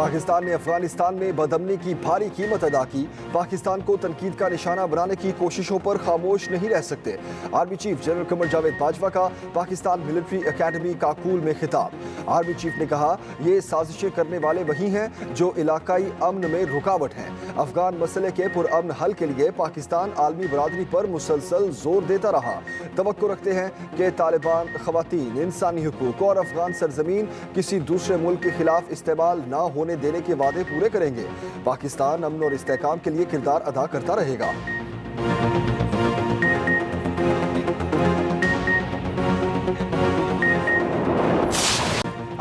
पाकिस्तान ने अफगानिस्तान में बदअमनी की भारी कीमत अदा की। पाकिस्तान को तनकीद का निशाना बनाने की कोशिशों पर खामोश नहीं रह सकते। Army chief general Qamar Javed Bajwa का पाकिस्तान मिलिट्री अकेडमी काकूल में खिताब। आर्मी चीफ ने कहा, ये साजिशें करने वाले वही हैं जो इलाकाई अमन में रुकावट हैं। अफगान मसले के पुरअमन हल के लिए पाकिस्तान आलमी बरादरी पर मुसलसल जोर देता रहा। तवक्को रखते हैं कि तालिबान खवातीन, इंसानी हुकूक और अफगान सरजमीन किसी दूसरे मुल्क के खिलाफ इस्तेमाल ना होने देने के वादे पूरे करेंगे। पाकिस्तान अमन और इस्तेहकाम के लिए किरदार अदा करता रहेगा।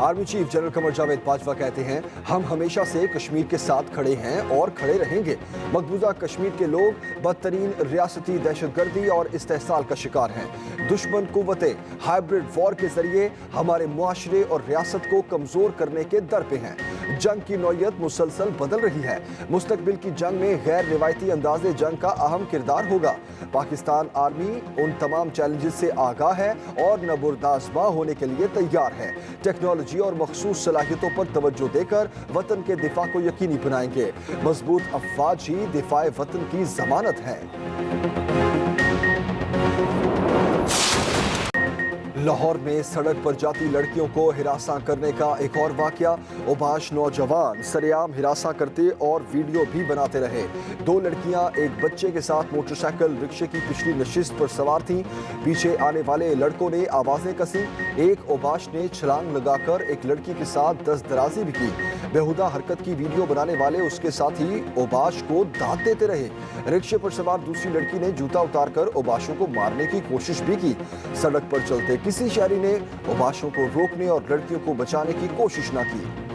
Army chief general Qamar Javed Bajwa कहते हैं, हम हमेशा से कश्मीर के साथ खड़े हैं और खड़े रहेंगे। मकबूजा कश्मीर के लोग बदतरीन रियासती दहशतगर्दी और इस्तेहसाल का शिकार हैं। दुश्मन कुव्वतें हाइब्रिड वॉर के जरिए हमारे मुआशरे और रियासत को कमजोर करने के दर पे हैं। जंग की नौयत मुसलसल बदल रही है। मुस्तकबिल की जंग में गैर रिवायती अंदाज़े जंग का अहम किरदार होगा। पाकिस्तान आर्मी उन तमाम चैलेंजेस से आगाह है और नबुर्दाज़मा होने के लिए तैयार है। टेक्नोलॉजी और मखसूस सलाहियतों पर तवज्जो देकर वतन के दिफा को यकीनी बनाएंगे। मजबूत अफवाज ही दिफाए वतन की जमानत है। लाहौर में सड़क पर जाती लड़कियों को हिरासा करने का एक और वाकया। ओबाश नौजवान सरेआम हिरासा करते और वीडियो भी बनाते रहे। 2 लड़कियां एक बच्चे के साथ मोटरसाइकिल रिक्शे की पिछली नशिस्त पर सवार थीं। पीछे आने वाले लड़कों ने आवाजें कसी। एक ओबाश ने छलांग लगाकर एक लड़की के साथ दस्तदराजी भी की। बेहुदा हरकत की वीडियो बनाने वाले उसके साथ ही ओबाश को दांत देते रहे। रिक्शे पर सवार दूसरी लड़की ने जूता उतारकर ओबाशों को मारने की कोशिश भी की। सड़क पर चलते किसी शहरी ने ओबाशों को रोकने और लड़कियों को बचाने की कोशिश न की।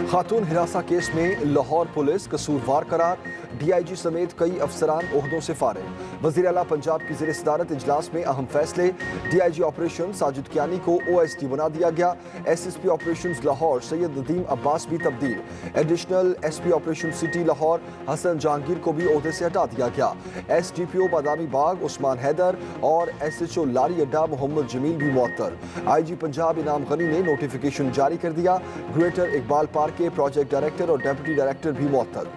खातून हिरासा केस में लाहौर पुलिस कसूरवार करार। डीआईजी समेत कई अफसरान ओहदों से फारिग। वज़ीर आला पंजाब की ज़ेर सदारत इजलास में अहम फैसले। डीआईजी ऑपरेशन साजिद कियानी को ओएसडी बना दिया गया। एसएसपी ऑपरेशन लाहौर सैयद नदीम अब्बास भी तब्दील। Additional SP operation city Lahore Hasan Jahangir को भी ओहदे से हटा दिया गया। एसडीपीओ बादामी बाग उस्मान हैदर और एसएचओ लारी अड्डा मोहम्मद जमील भी मुअत्तर। आईजी पंजाब इनाम गनी ने नोटिफिकेशन जारी कर दिया। ग्रेटर इकबाल पार्क के प्रोजेक्ट डायरेक्टर और डेप्यूटी डायरेक्टर भी मुअत्तर।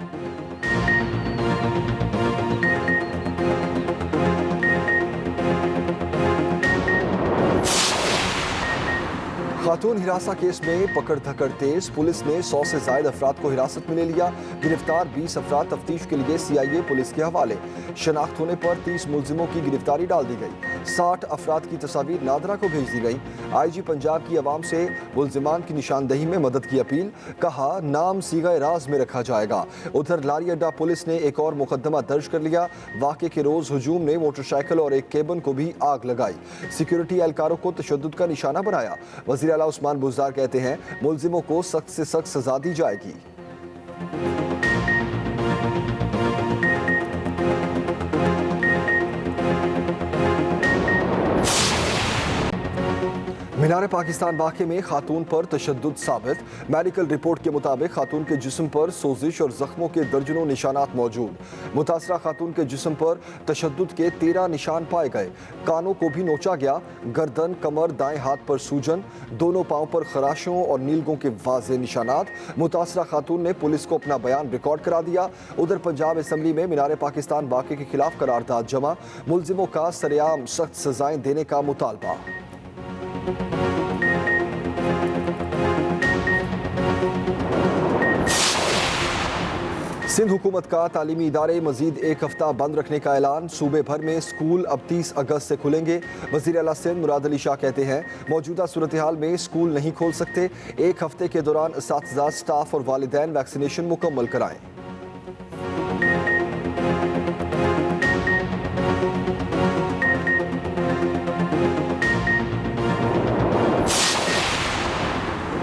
खातून हिरासा केस में पकड़ धकड़ तेज। पुलिस ने 100 से ज्यादा अफराद को हिरासत में ले लिया। गिरफ्तार 20 अफराद तफ्तीश के लिए सीआईए पुलिस के हवाले। शनाख्त होने पर 30 मुलजिमों की गिरफ्तारी डाल दी गई। 60 अफराद की तस्वीर नादरा को भेज दी गई। आईजी पंजाब की आवाम से मुलजिमान की निशानदही में मदद की अपील। कहा, नाम सीगा राज में रखा जाएगा। उधर लारी अड्डा पुलिस ने एक और मुकदमा दर्ज कर लिया। वाक़े के रोज हुजूम ने मोटरसाइकिल और एक केबन को भी आग लगाई। सिक्योरिटी एहलकारों को तशद्दुद का निशाना बनाया। वज़ीर आला उस्मान बुज़दार कहते हैं, मुलजिमों को सख्त से सख्त सजा दी जाएगी। मीनार पाकिस्तान वाक़े में खातून पर तशद्दुद साबित। मेडिकल रिपोर्ट के मुताबिक खातून के जिस्म पर सोजिश और जख्मों के दर्जनों निशानात मौजूद। मुतासरा खातून के जिस्म पर तशद्दुद के 13 निशान पाए गए। कानों को भी नोचा गया। गर्दन, कमर, दाएं हाथ पर सूजन, दोनों पाँव पर खराशों और नीलगों के वाज़े निशानात। मुतासरा खातून ने पुलिस को अपना बयान रिकॉर्ड करा दिया। उधर पंजाब असम्बली में मीनार पाकिस्तान वाक़े के खिलाफ करारदाद जमा। मुलजिमों का सरेआम सख्त सजाएं देने का मुतालबा। सिंध हुकूमत का तालीमी इदारे मजीद एक हफ्ता बंद रखने का ऐलान। सूबे भर में स्कूल अब 30 अगस्त से खुलेंगे। वज़ीर आला सिंध मुराद अली शाह कहते हैं, मौजूदा सूरत हाल में स्कूल नहीं खोल सकते। एक हफ्ते के दौरान असातिज़ा, स्टाफ और वालिदैन वैक्सीनेशन मुकम्मल कराएं।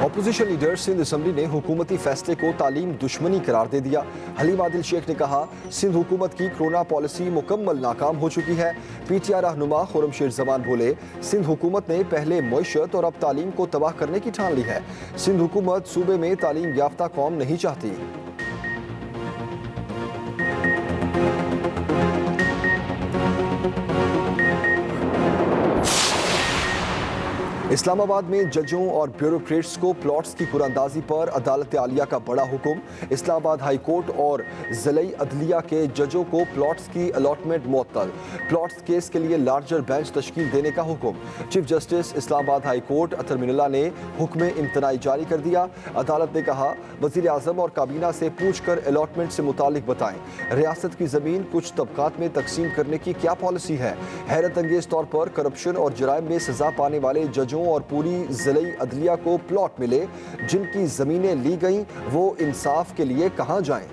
अपोजिशन लीडर सिंध असम्बली ने हुकूमती फैसले को तालीम दुश्मनी करार दे दिया। हलीम आदिल शेख ने कहा, सिंध हुकूमत की कोरोना पॉलिसी मुकम्मल नाकाम हो चुकी है। पीटीआई रहनुमा खुर्रमशेर जमान बोले, सिंध हुकूमत ने पहले मईशत और अब तालीम को तबाह करने की ठान ली है। सिंध हुकूमत सूबे में तालीम याफ्ता कौम नहीं चाहती। इस्लामाबाद में जजों और ब्यूरोक्रेट्स को प्लॉट्स की कुरानंदाजी पर अदालत आलिया का बड़ा हुक्म। इस्लामाबाद हाई कोर्ट और ज़िलाई अदलिया के जजों को प्लॉट्स की अलॉटमेंट मुअत्तल। प्लॉट्स केस के लिए लार्जर बेंच तश्कील देने का हुक्म। Chief justice Islamabad high court Athar Minallah ने हुक्म इम्तनाई जारी कर दिया। अदालत ने कहा, वज़ीर आज़म और काबीना से पूछ कर अलॉटमेंट से मुतालिक बताएं। रियासत की ज़मीन कुछ तबकात में तकसीम करने की क्या पॉलिसी है? हैरत अंगेज तौर पर करप्शन और जराइम में सजा पाने वाले जजों और पूरी ज़िलाई अदलिया को प्लॉट मिले। जिनकी ज़मीनें ली गईं वो इंसाफ के लिए कहां जाएं?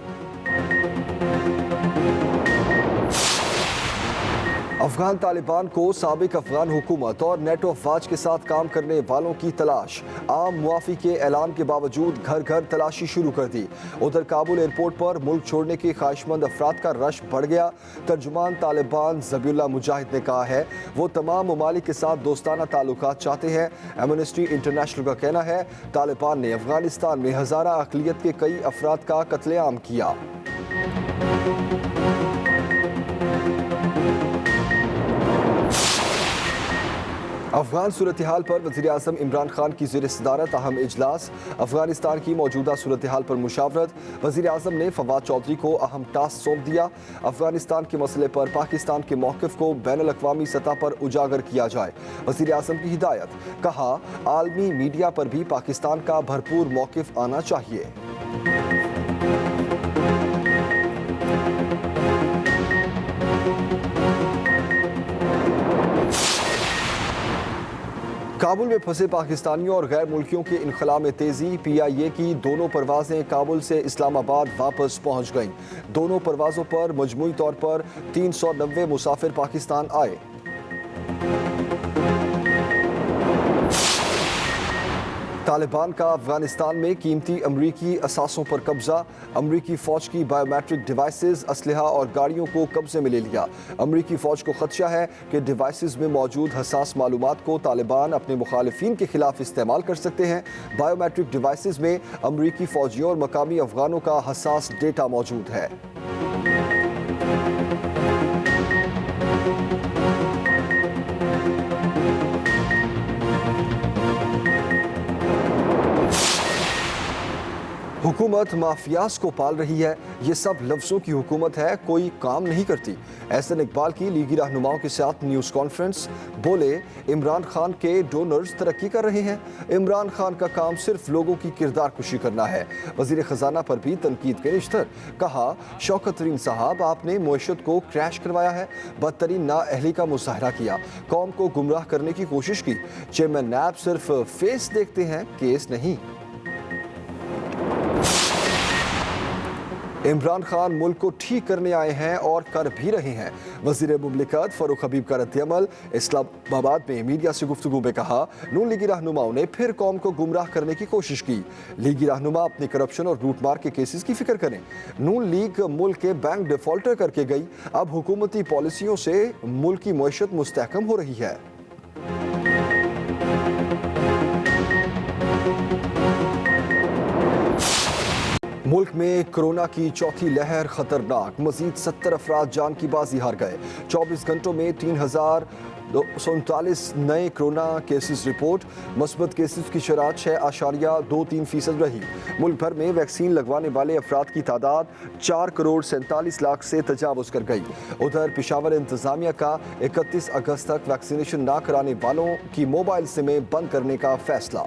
अफगान तालिबान को साबिक अफगान हुकूमत और नेटो अफवाज के साथ काम करने वालों की तलाश। आम मुआफ़ी के ऐलान के बावजूद घर घर तलाशी शुरू कर दी। उधर काबुल एयरपोर्ट पर मुल्क छोड़ने के ख्वाहिशमंद अफराद का रश बढ़ गया। तर्जुमान तालिबान ज़बीउल्लाह मुजाहिद ने कहा है वो तमाम ममालिक के साथ दोस्ताना ताल्लुकात चाहते हैं। एमनेस्टी इंटरनेशनल का कहना है तालिबान ने अफगानिस्तान में हज़ारा अक़लियत के कई अफराद का कत्लेआम किया। अफगान सूरत हाल पर वज़ीर आज़म इमरान खान की ज़ेर सदारत अहम इजलास। अफगानिस्तान की मौजूदा सूरत हाल पर मुशावरत। वज़ीर आज़म ने फवाद चौधरी को अहम टास्क सौंप दिया। अफगानिस्तान के मसले पर पाकिस्तान के मौक़िफ़ को बैनुल-अक़वामी सतह पर उजागर किया जाए। वज़ीर आज़म की हिदायत। कहा, आलमी मीडिया पर भी पाकिस्तान का भरपूर मौक़िफ़ आना चाहिए। काबुल में फंसे पाकिस्तानियों और गैर मुल्कियों के इनखला में तेज़ी। PIA की दोनों परवाज़ें काबुल से इस्लामाबाद वापस पहुँच गईं। दोनों परवाज़ों पर मजमूई तौर पर 390 मुसाफिर पाकिस्तान आए। तालिबान का अफगानिस्तान में कीमती अमरीकी असासों पर कब्जा। अमरीकी फ़ौज की बायोमेट्रिक डिवाइसेस, असलहा और गाड़ियों को कब्जे में ले लिया। अमरीकी फ़ौज को खदशा है कि डिवाइसेस में मौजूद हसास मालूमात को तालिबान अपने मुखालिफिन के खिलाफ इस्तेमाल कर सकते हैं। बायोमेट्रिक डिवाइसेस में अमरीकी फ़ौजियों और मकामी अफगानों का हसास डेटा मौजूद है। हुकूमत माफियाज को पाल रही है। ये सब लफ्ज़ों की हुकूमत है, कोई काम नहीं करती। एहसन इकबाल की लीगी रहनुमाओं के साथ न्यूज़ कॉन्फ्रेंस। बोले, इमरान खान के डोनर्स तरक्की कर रहे हैं। इमरान खान का काम सिर्फ लोगों की किरदार कुशी करना है। वज़ीर ख़जाना पर भी तनकीद के निश्तर। कहा, शौकत तरीन साहब आपने मुआशरत को क्रैश करवाया है। बदतरीन नाअहली का मुजाहरा किया। कौम को गुमराह करने की कोशिश की। चेयरमैन नैब सिर्फ फेस देखते हैं, केस नहीं। इमरान खान मुल्क को ठीक करने आए हैं और कर भी रहे हैं। वज़ीर मुमलिकत फ़ारूक हबीब का रद्द-ए-अमल। इस्लामाबाद में मीडिया से गुफ्तगू में कहा, नून लीगी रहनुमाओं ने फिर कौम को गुमराह करने की कोशिश की। लीगी रहनुमा अपने करप्शन और लूटमार के केसेस की फिक्र करें। नून लीग मुल्क के बैंक डिफॉल्टर करके गई। अब हुकूमती पॉलिसियों से मुल्क की मईशत मुस्तहकम हो रही है। मुल्क में कोरोना की चौथी लहर खतरनाक। मजीद 70 अफराद जान की बाजी हार गए। 24 घंटों में 3039 नए कोरोना केसेस रिपोर्ट। मस्बत केसेस की शरह 6.23% रही। मुल्क भर में वैक्सीन लगवाने वाले अफराद की तादाद 4,47,00,000 से तजावुज़ कर गई। उधर पेशावर इंतजामिया का 31 अगस्त तक वैक्सीनेशन ना कराने वालों की मोबाइल सिमें बंद करने का फैसला।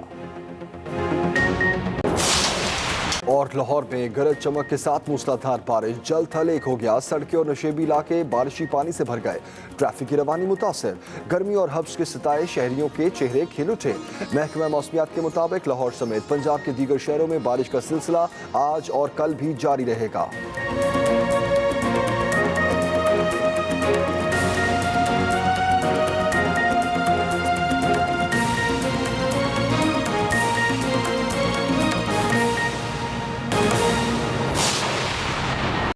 और लाहौर में गरज चमक के साथ मूसलाधार बारिश। जल थल एक हो गया। सड़कें और नशेबी इलाके बारिशी पानी से भर गए। ट्रैफिक की रवानी मुतासर। गर्मी और हब्स के सताए शहरियों के चेहरे खिल उठे। महकमा मौसमियात के मुताबिक लाहौर समेत पंजाब के दीगर शहरों में बारिश का सिलसिला आज और कल भी जारी रहेगा।